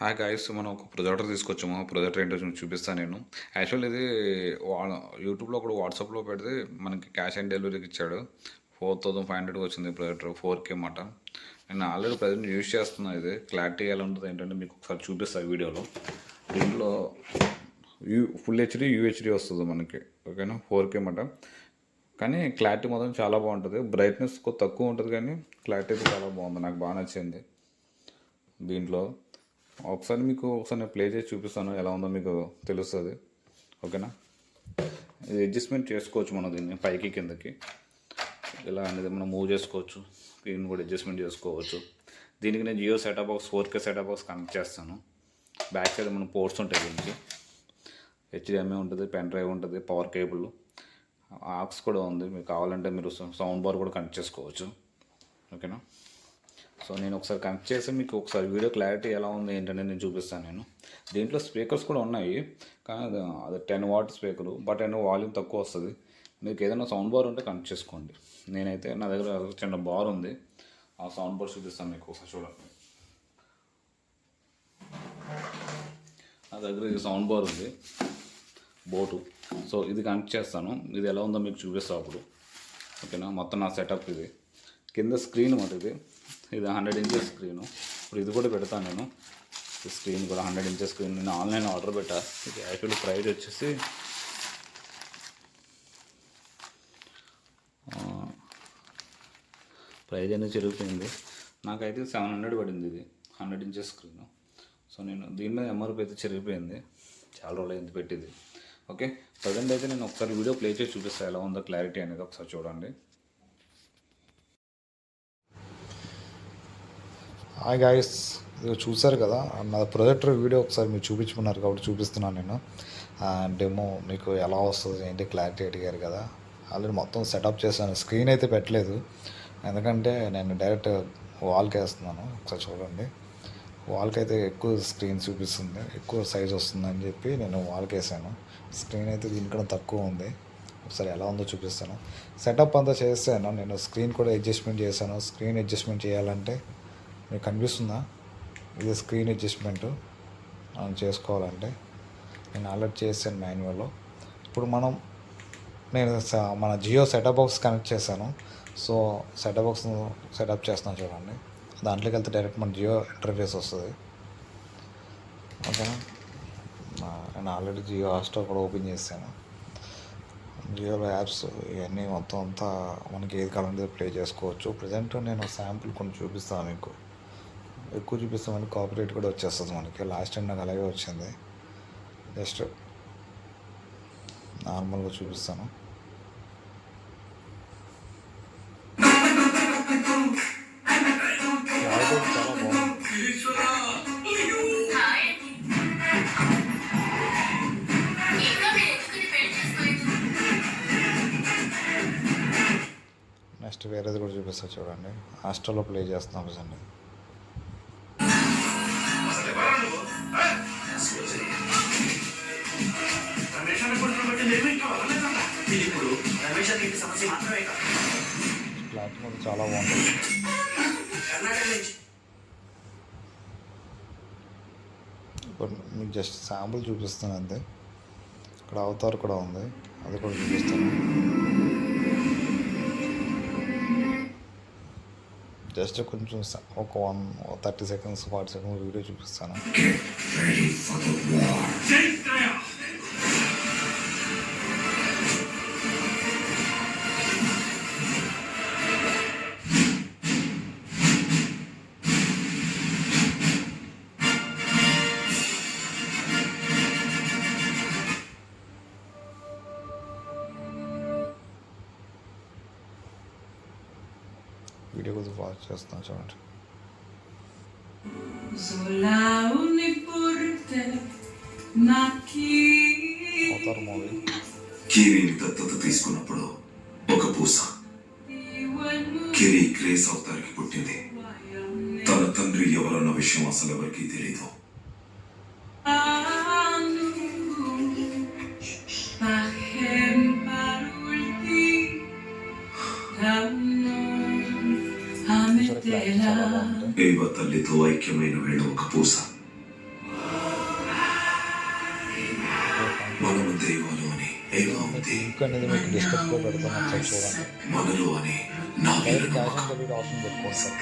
Hi guys, మనం ఒక projector తీసుకొచ్చాము. ప్రొజెక్టర్ ఏంటో చూపిస్తాను నేను. యాక్చువల్ ఇది యూట్యూబ్లో ఒకడు వాట్సాప్లో పెడితే మనకి క్యాష్ ఆన్ డెలివరీకి ఇచ్చాడు. 4500 వచ్చింది ప్రొజెక్టర్, 4K మాట. నేను ఆల్రెడీ ప్రజెంట్ యూజ్ చేస్తున్నాను. ఇది క్లారిటీ ఎలా ఉంటుంది ఏంటంటే మీకు ఒకసారి చూపిస్తాను వీడియోలో. దీంట్లో ఫుల్ హెచ్డి యూహెచ్డి వస్తుంది మనకి, ఓకేనా. 4K మాట. కానీ క్లారిటీ మాత్రం చాలా బాగుంటుంది. బ్రైట్నెస్ తక్కువ ఉంటుంది కానీ క్లారిటీ అయితే చాలా బాగుంది, నాకు బాగా నచ్చింది. దీంట్లో ఒకసారి నేను ప్లే చేసి చూపిస్తాను, ఎలా ఉందో మీకు తెలుస్తుంది, ఓకేనా. ఇది అడ్జస్ట్మెంట్ చేసుకోవచ్చు మనం, దీన్ని పైకి కిందకి ఇలా అనేది మనం మూవ్ చేసుకోవచ్చు. స్క్రీన్ కూడా అడ్జస్ట్మెంట్ చేసుకోవచ్చు. దీనికి నేను Jio setup box 4K setup box connect చేస్తాను. బ్యాక్ సైడ్ మన పోర్ట్స్ ఉంటాయి, దీనికి హెచ్డిఎంఐ ఉంటుంది, పెన్ డ్రైవ్ ఉంటుంది, పవర్ కేబుల్, ఆక్స్ కూడా ఉంది. మీకు కావాలంటే మీరు సౌండ్ బార్ కూడా కనెక్ట్ చేసుకోవచ్చు, ఓకేనా. సో నేను ఒకసారి కనెక్ట్ చేసి మీకు ఒకసారి వీడియో క్లారిటీ ఎలా ఉంది ఏంటంటే నేను చూపిస్తాను. నేను దీంట్లో స్పీకర్స్ కూడా ఉన్నాయి, కానీ అది 10 వాట్ స్పీకరు, బట్ అయినా వాల్యూమ్ తక్కువ వస్తుంది. మీకు ఏదైనా సౌండ్ బార్ ఉంటే కనెక్ట్ చేసుకోండి. నేనైతే నా దగ్గర చిన్న బార్ ఉంది, ఆ సౌండ్ బార్ చూపిస్తాను మీకు, ఒకసారి చూడండి. నా దగ్గర ఇది సౌండ్ బార్ ఉంది, బోటు. సో ఇది కనెక్ట్ చేస్తాను, ఇది ఎలా ఉందో మీకు చూపిస్తాను అప్పుడు, ఓకేనా. మొత్తం నా సెటప్ ఇది. కింద స్క్రీన్ మాట ఇది 100 ఇంచెస్ స్క్రీను. ఇప్పుడు ఇది కూడా పెడతాను నేను. ఈ స్క్రీన్ కూడా 100 ఇంచెస్ స్క్రీన్ నేను ఆన్లైన్ ఆర్డర్ పెట్టా. ఇది యాక్చువల్లీ ప్రైస్ వచ్చేసి ప్రైజ్ అనేది చిరిగిపోయింది. నాకైతే 700 పడింది ఇది 100 ఇంచెస్ స్క్రీను. సో నేను దీని మీద ఎంఆర్పి అయితే చిరిగిపోయింది, చాలా రోజులు అయింది పెట్టింది, ఓకే. ప్రజెంట్ అయితే నేను ఒకసారి వీడియో ప్లే చేసి చూపిస్తాను ఎలా ఉందో క్లారిటీ అనేది, ఒకసారి చూడండి. హాయ్ గాయస్, ఇది చూసారు కదా నా ప్రొజెక్టర్ వీడియో ఒకసారి మీరు చూపించుకున్నారు కాబట్టి చూపిస్తున్నాను నేను. డెమో మీకు ఎలా వస్తుంది ఏంటి క్లారిటీ అడిగారు కదా. ఆల్రెడీ మొత్తం సెటప్ చేశాను, స్క్రీన్ అయితే పెట్టలేదు ఎందుకంటే నేను డైరెక్ట్ వాల్కి వేస్తున్నాను. ఒకసారి చూడండి, వాల్కి అయితే ఎక్కువ స్క్రీన్ చూపిస్తుంది, ఎక్కువ సైజ్ వస్తుందని చెప్పి నేను వాల్కి వేసాను. స్క్రీన్ అయితే దీనికన్నా తక్కువ ఉంది. ఒకసారి ఎలా ఉందో చూపిస్తాను. సెటప్ అంతా చేశాను నేను, స్క్రీన్ కూడా అడ్జస్ట్మెంట్ చేశాను. స్క్రీన్ అడ్జస్ట్మెంట్ చేయాలంటే మీకు కనిపిస్తుందా, ఇది స్క్రీన్ అడ్జస్ట్మెంట్ మనం చేసుకోవాలంటే నేను ఆల్రెడీ చేశాను మాన్యువల్లో. ఇప్పుడు నేను మన జియో సెటప్ బాక్స్ కనెక్ట్ చేశాను. సో సెటప్ బాక్స్ సెటప్ చేస్తున్నాను చూడండి. దాంట్లోకి వెళ్తే డైరెక్ట్ మన జియో ఇంటర్ఫేస్ వస్తుంది, ఓకేనా. నేను ఆల్రెడీ జియో హాట్స్టార్ కూడా ఓపెన్ చేశాను. జియోలో యాప్స్ ఇవన్నీ మొత్తం అంతా మనకి ఏది కావాలంటే ప్లే చేసుకోవచ్చు. ప్రజెంట్ నేను శాంపుల్ కొన్ని చూపిస్తాను మీకు. ఎక్కువ చూపిస్తామని కాపీరైట్ కూడా వచ్చేస్తుంది మనకి. లాస్ట్ టైం నాకు అలాగే వచ్చింది. జస్ట్ నార్మల్గా చూపిస్తాను. చాలా బాగుంది. నెక్స్ట్ వేరేది కూడా చూపిస్తా చూడండి. హాస్టల్లో ప్లే చేస్తున్నాం ప్రజెంట్. ప్లాట్ఫామ్ చాలా బాగుంటుంది. ఇప్పుడు మీకు జస్ట్ శాంపుల్ చూపిస్తాను అంతే. ఇక్కడ అవతార్ కూడా ఉంది, అది కూడా చూపిస్తాను. జస్ట్ కొంచెం ఒక 30 సెకండ్స్ 40 సెకండ్స్ వీడియో చూపిస్తాను. వీడియో కొద్దిగా వాచ్ చేస్తాను చూడండి. Avatar movie. కిరీని దత్తత తీసుకున్నప్పుడు ఒక పూస కిరీ గ్రేస్ అవతారికి పుట్టింది. తన తండ్రి ఎవరన్న విషయం అసలు ఎవరికి తెలీదు. ఏవ తల్లితో ఐక్యమైన వేళ ఒక పూస అంతే లింక్ అనేది మీకు డిస్క్రిప్షన్లో పెడతాను, ఒకసారి చూడండి. మనలో అని నా direct cash on delivery option పెట్టుకోండి సార్.